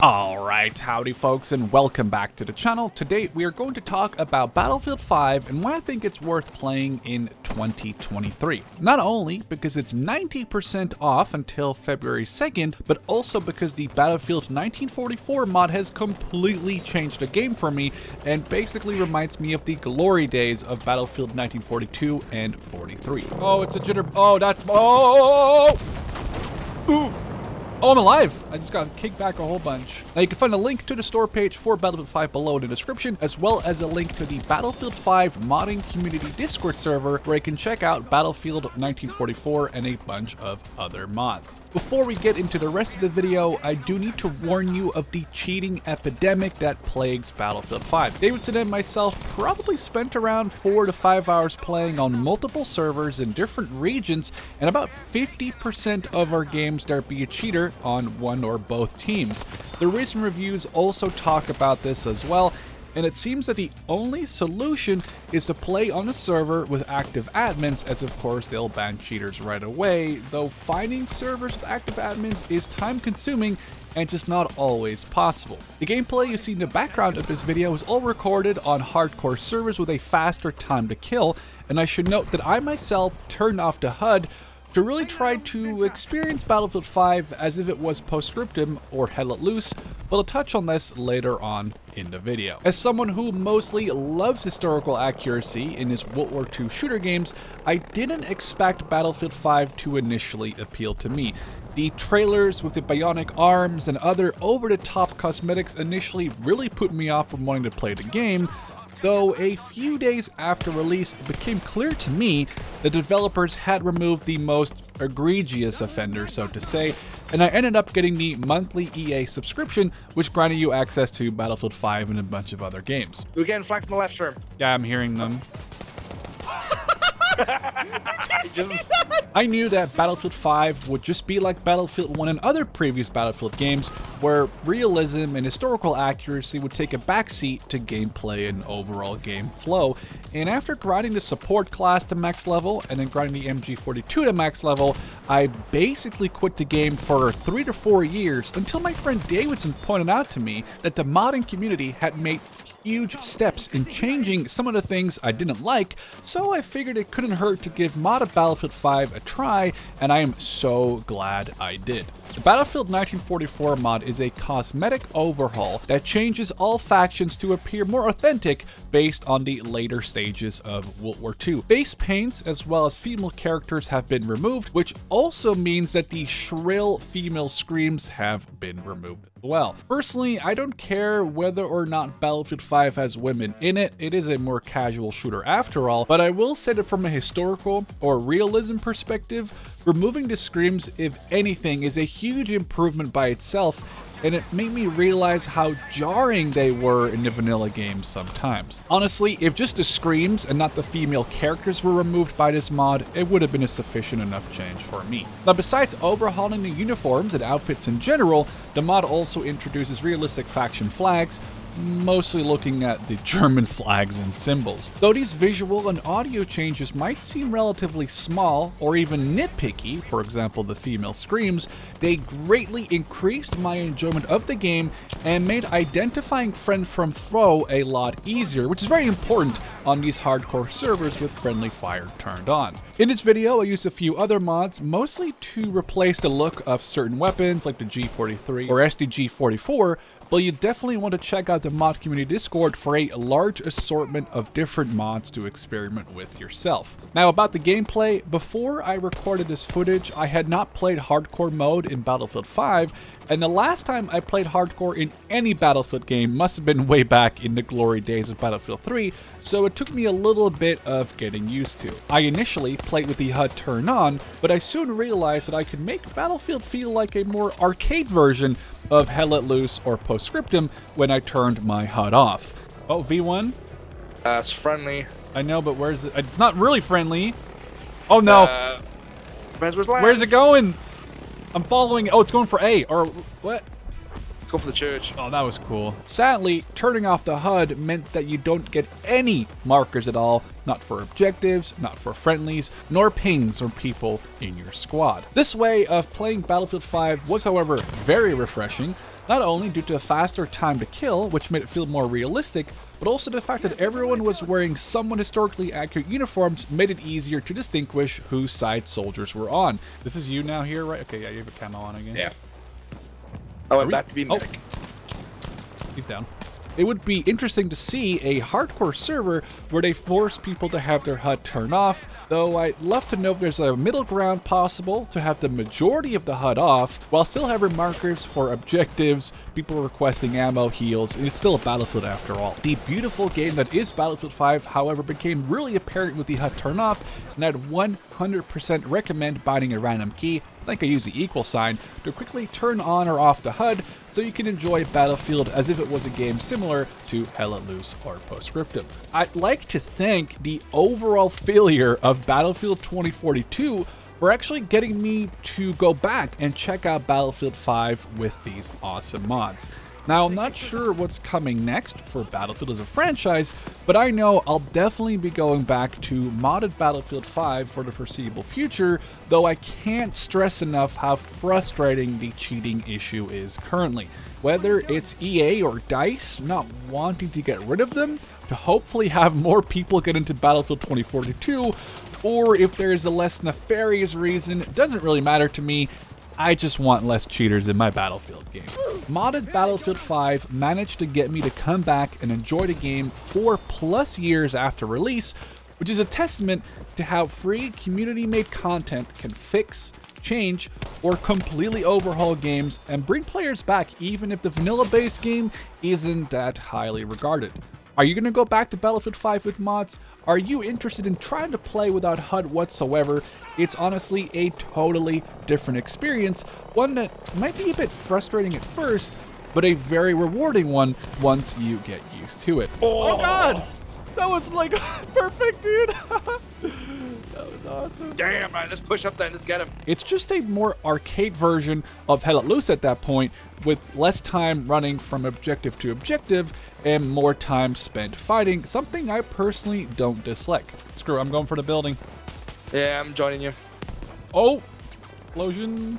Alright, howdy folks, and welcome back to the channel. Today we are going to talk about Battlefield 5 and why I think it's worth playing in 2023. Not only because it's 90% off until February 2nd, but also because the Battlefield 1944 mod has completely changed the game for me and basically reminds me of the glory days of Battlefield 1942 and 43. Oh, it's a jitter. Oh, that's. Oh! Ooh! Oh, I'm alive! I just got kicked back a whole bunch. Now you can find a link to the store page for Battlefield 5 below in the description, as well as a link to the Battlefield 5 modding community Discord server where you can check out Battlefield 1944 and a bunch of other mods. Before we get into the rest of the video, I do need to warn you of the cheating epidemic that plagues Battlefield 5. Davidson and myself probably spent around 4 to 5 hours playing on multiple servers in different regions, and about 50% of our games there be a cheater on one or both teams. The recent reviews also talk about this as well, and it seems that the only solution is to play on a server with active admins, as of course they'll ban cheaters right away, though finding servers with active admins is time consuming and just not always possible. The gameplay you see in the background of this video is all recorded on hardcore servers with a faster time to kill, and I should note that I myself turned off the HUD to really try to experience Battlefield 5 as if it was Postscriptum or Hell Let Loose, but I'll touch on this later on in the video. As someone who mostly loves historical accuracy in his World War II shooter games, I didn't expect Battlefield 5 to initially appeal to me. The trailers with the bionic arms and other over-the-top cosmetics initially really put me off from wanting to play the game, though a few days after release it became clear to me the developers had removed the most egregious offenders, so to say, and I ended up getting the monthly EA subscription, which granted you access to Battlefield 5 and a bunch of other games. We're getting flanked from the left, Sherman. Yeah, I'm hearing them. I knew that Battlefield 5 would just be like Battlefield 1 and other previous Battlefield games, where realism and historical accuracy would take a backseat to gameplay and overall game flow. And after grinding the support class to max level and then grinding the MG42 to max level, I basically quit the game for 3 to 4 years until my friend Davidson pointed out to me that the modding community had made huge steps in changing some of the things I didn't like, so I figured it couldn't hurt to give modded Battlefield 5 a try, and I am so glad I did. The Battlefield 1944 mod is a cosmetic overhaul that changes all factions to appear more authentic based on the later stages of World War II. Face paints as well as female characters have been removed, which also means that the shrill female screams have been removed as well. Personally, I don't care whether or not Battlefield 5 has women in it. It is a more casual shooter after all, but I will say that from a historical or realism perspective, removing the screams, if anything, is a huge improvement by itself, and it made me realize how jarring they were in the vanilla games sometimes. Honestly, if just the screams and not the female characters were removed by this mod, it would have been a sufficient enough change for me. Now, besides overhauling the uniforms and outfits in general, the mod also introduces realistic faction flags, mostly looking at the German flags and symbols. Though these visual and audio changes might seem relatively small or even nitpicky, for example the female screams, they greatly increased my enjoyment of the game and made identifying friend from foe a lot easier, which is very important on these hardcore servers with friendly fire turned on. In this video I used a few other mods, mostly to replace the look of certain weapons like the G43 or SDG44, but you definitely want to check out the mod community Discord for a large assortment of different mods to experiment with yourself. Now about the gameplay, before I recorded this footage, I had not played hardcore mode in Battlefield 5, and the last time I played hardcore in any Battlefield game must have been way back in the glory days of Battlefield 3, so it took me a little bit of getting used to. I initially played with the HUD turned on, but I soon realized that I could make Battlefield feel like a more arcade version of Hell Let Loose or Postscriptum when I turned my HUD off. Oh, V1? It's friendly. I know, but where's it? It's not really friendly. Oh no. Where's it going? I'm following. Oh, it's going for A. Or what? Let's go for the church. Oh, that was cool. Sadly, turning off the HUD meant that you don't get any markers at all, not for objectives, not for friendlies, nor pings or people in your squad. This way of playing Battlefield 5 was, however, very refreshing, not only due to a faster time to kill, which made it feel more realistic, but also the fact that everyone was wearing somewhat historically accurate uniforms made it easier to distinguish whose side soldiers were on. This is you now here, right? Okay, yeah, you have a camo on again. Yeah. I went back to be medic. He's down. It would be interesting to see a hardcore server where they force people to have their HUD turned off, though I'd love to know if there's a middle ground possible to have the majority of the HUD off while still having markers for objectives, people requesting ammo, heals, and it's still a Battlefield after all. The beautiful game that is Battlefield 5, however, became really apparent with the HUD turn off, and I'd 100% recommend binding a random key, I think I use the equal sign, to quickly turn on or off the HUD so you can enjoy Battlefield as if it was a game similar to Hell Let Loose or Postscriptum. I'd like to thank the overall failure of Battlefield 2042 for actually getting me to go back and check out Battlefield 5 with these awesome mods. Now, I'm not sure what's coming next for Battlefield as a franchise, but I know I'll definitely be going back to modded Battlefield 5 for the foreseeable future, though I can't stress enough how frustrating the cheating issue is currently. Whether it's EA or DICE not wanting to get rid of them, to hopefully have more people get into Battlefield 2042, or if there's a less nefarious reason, it doesn't really matter to me. I just want less cheaters in my Battlefield game. Modded Battlefield 5 managed to get me to come back and enjoy the game 4+ years after release, which is a testament to how free community-made content can fix, change, or completely overhaul games and bring players back even if the vanilla-based game isn't that highly regarded. Are you going to go back to Battlefield 5 with mods? Are you interested in trying to play without HUD whatsoever? It's honestly a totally different experience, one that might be a bit frustrating at first, but a very rewarding one once you get used to it. Oh god! That was like perfect, dude! That was awesome. Damn, man, just push up there and just get him. It's just a more arcade version of Hell Let Loose at that point, with less time running from objective to objective and more time spent fighting, something I personally don't dislike. Screw it, I'm going for the building. Yeah, I'm joining you. Oh! Explosion.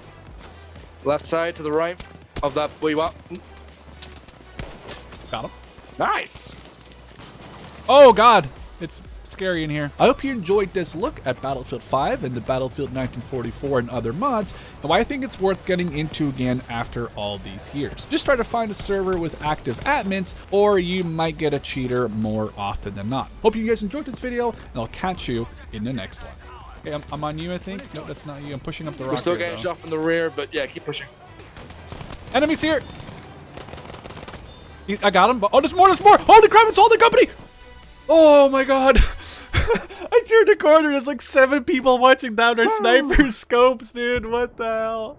Left side to the right of that where you are. Got him. Nice! Oh god! It's scary in here. I hope you enjoyed this look at Battlefield 5 and the Battlefield 1944 and other mods, and why I think it's worth getting into again after all these years. Just try to find a server with active admins, or you might get a cheater more often than not. Hope you guys enjoyed this video, and I'll catch you in the next one. Okay, I'm on you, I think. No, that's not you. I'm pushing up the rock. We're still here, getting shot from the rear, but yeah, keep pushing. Enemies here! I got him. Oh, there's more, there's more! Holy crap, it's holding company! Oh my god! I turned the corner, there's like 7 people watching down their sniper scopes, dude. What the hell?